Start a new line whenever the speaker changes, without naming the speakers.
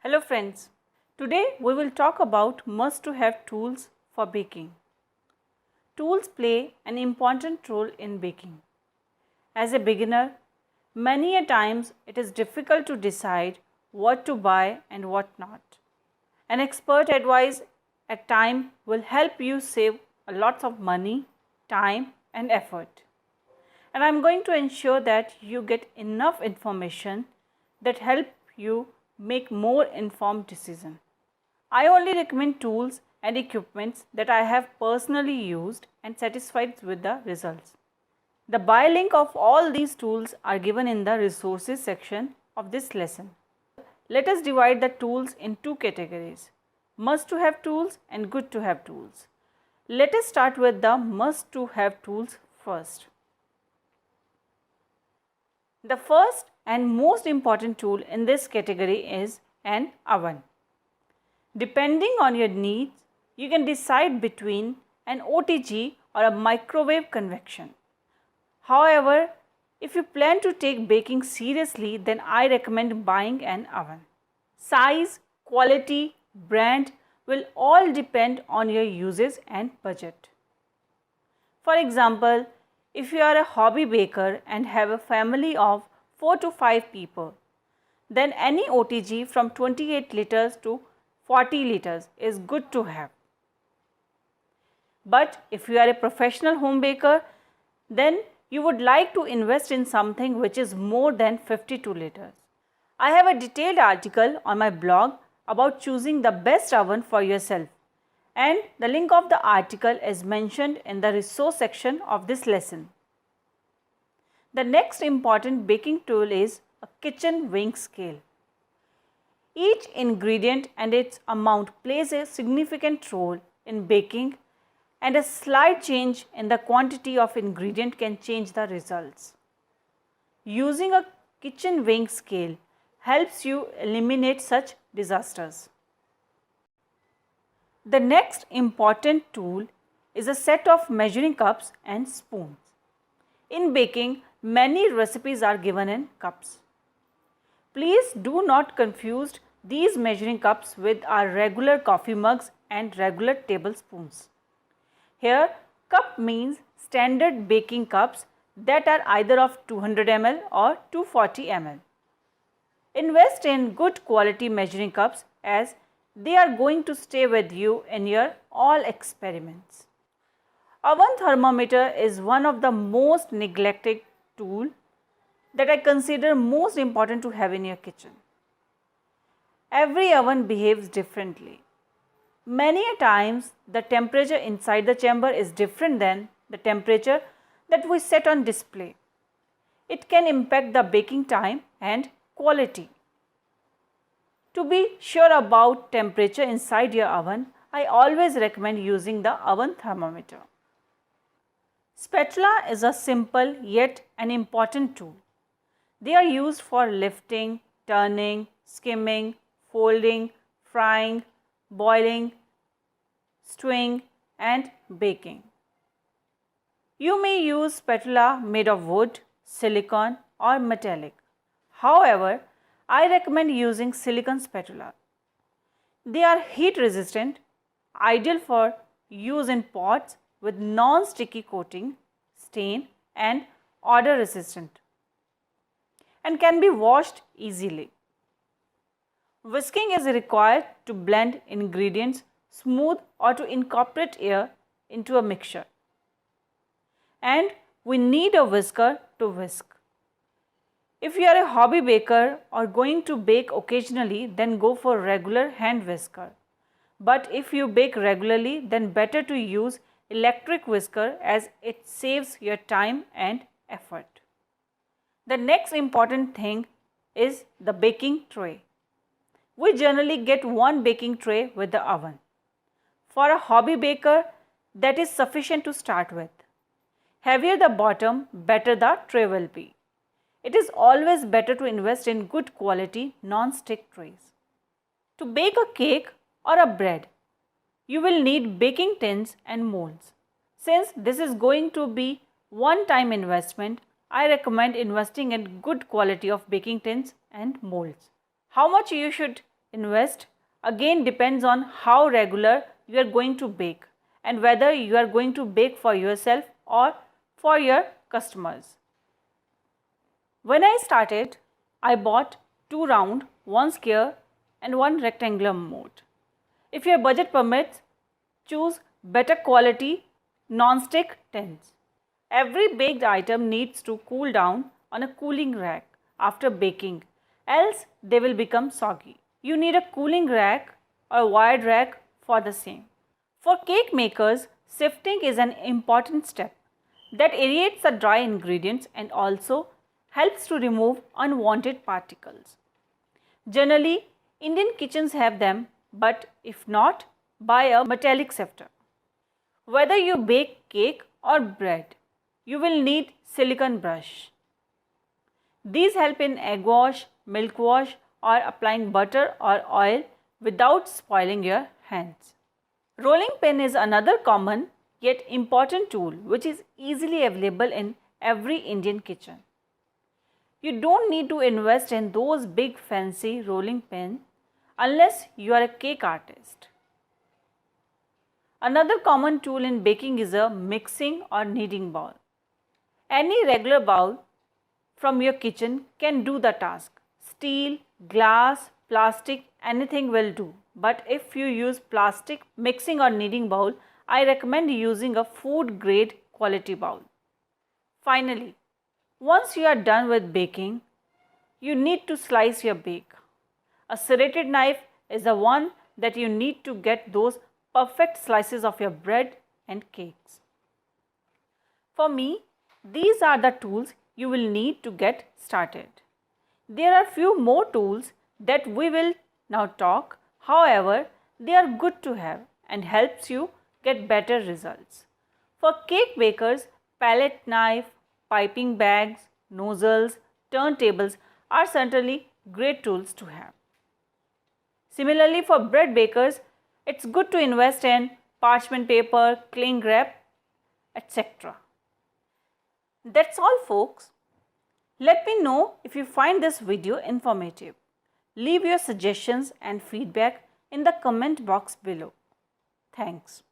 Hello friends, today we will talk about must-to-have tools for baking. Tools play an important role in baking. As a beginner, many a times it is difficult to decide what to buy and what not. An expert advice at time will help you save a lot of money, time and effort. And I am going to ensure that you get enough information that help you make more informed decision. I only recommend tools and equipments that I have personally used and satisfied with the results. The buy link of all these tools are given in the resources section of this lesson. Let us divide the tools in two categories, must to have tools and good to have tools. Let us start with the must to have tools first. The first and most important tool in this category is an oven. Depending on your needs, you can decide between an OTG or a microwave convection. However, if you plan to take baking seriously, then I recommend buying an oven. Size, quality, brand will all depend on your uses and budget. For example, if you are a hobby baker and have a family of 4 to 5 people, then any OTG from 28 liters to 40 liters is good to have. But if you are a professional home baker, then you would like to invest in something which is more than 52 liters. I have a detailed article on my blog about choosing the best oven for yourself, and the link of the article is mentioned in the resource section of this lesson. The next important baking tool is a kitchen weighing scale. Each ingredient and its amount plays a significant role in baking, and a slight change in the quantity of ingredient can change the results. Using a kitchen weighing scale helps you eliminate such disasters. The next important tool is a set of measuring cups and spoons. In baking, many recipes are given in cups. Please do not confuse these measuring cups with our regular coffee mugs and regular tablespoons. Here, cup means standard baking cups that are either of 200 ml or 240 ml. Invest in good quality measuring cups as they are going to stay with you in your all experiments. Oven thermometer is one of the most neglected tool that I consider most important to have in your kitchen. Every oven behaves differently. Many a times the temperature inside the chamber is different than the temperature that we set on display. It can impact the baking time and quality. To be sure about temperature inside your oven, I always recommend using the oven thermometer. Spatula is a simple yet an important tool. They are used for lifting, turning, skimming, folding, frying, boiling, stewing and baking. You may use spatula made of wood, silicone or metallic. However, I recommend using silicone spatula. They are heat resistant, ideal for use in pots with non-sticky coating, stain and odor resistant, and can be washed easily. Whisking is required to blend ingredients smooth or to incorporate air into a mixture. And we need a whisker to whisk. If you are a hobby baker or going to bake occasionally, then go for regular hand whisker. But if you bake regularly, then better to use electric whisker as it saves your time and effort. The next important thing is the baking tray. We generally get one baking tray with the oven. For a hobby baker, that is sufficient to start with. Heavier the bottom, better the tray will be. It is always better to invest in good quality non-stick trays. To bake a cake or a bread, you will need baking tins and molds. Since this is going to be one-time investment, I recommend investing in good quality of baking tins and molds. How much you should invest again depends on how regular you are going to bake and whether you are going to bake for yourself or for your customers. When I started, I bought 2 round, 1 square and 1 rectangular mold. If your budget permits, choose better quality non-stick tins. Every baked item needs to cool down on a cooling rack after baking, else they will become soggy. You need a cooling rack or wired rack for the same. For cake makers, sifting is an important step that aerates the dry ingredients and also helps to remove unwanted particles. Generally, Indian kitchens have them, but if not, buy a metallic sifter. Whether you bake cake or bread, you will need silicone brush. These help in egg wash, milk wash or applying butter or oil without spoiling your hands. Rolling pin is another common yet important tool which is easily available in every Indian kitchen. You don't need to invest in those big fancy rolling pins unless you are a cake artist. Another common tool in baking is a mixing or kneading bowl. Any regular bowl from your kitchen can do the task. Steel, glass, plastic, anything will do. But if you use plastic mixing or kneading bowl, I recommend using a food grade quality bowl. Finally, once you are done with baking, you need to slice your bake. A serrated knife is the one that you need to get those perfect slices of your bread and cakes. For me, these are the tools you will need to get started. There are few more tools that we will now talk. However, they are good to have and helps you get better results. For cake bakers, palette knife, piping bags, nozzles, turntables are certainly great tools to have. Similarly, for bread bakers, it's good to invest in parchment paper, cling wrap, etc. That's all, folks. Let me know if you find this video informative. Leave your suggestions and feedback in the comment box below. Thanks.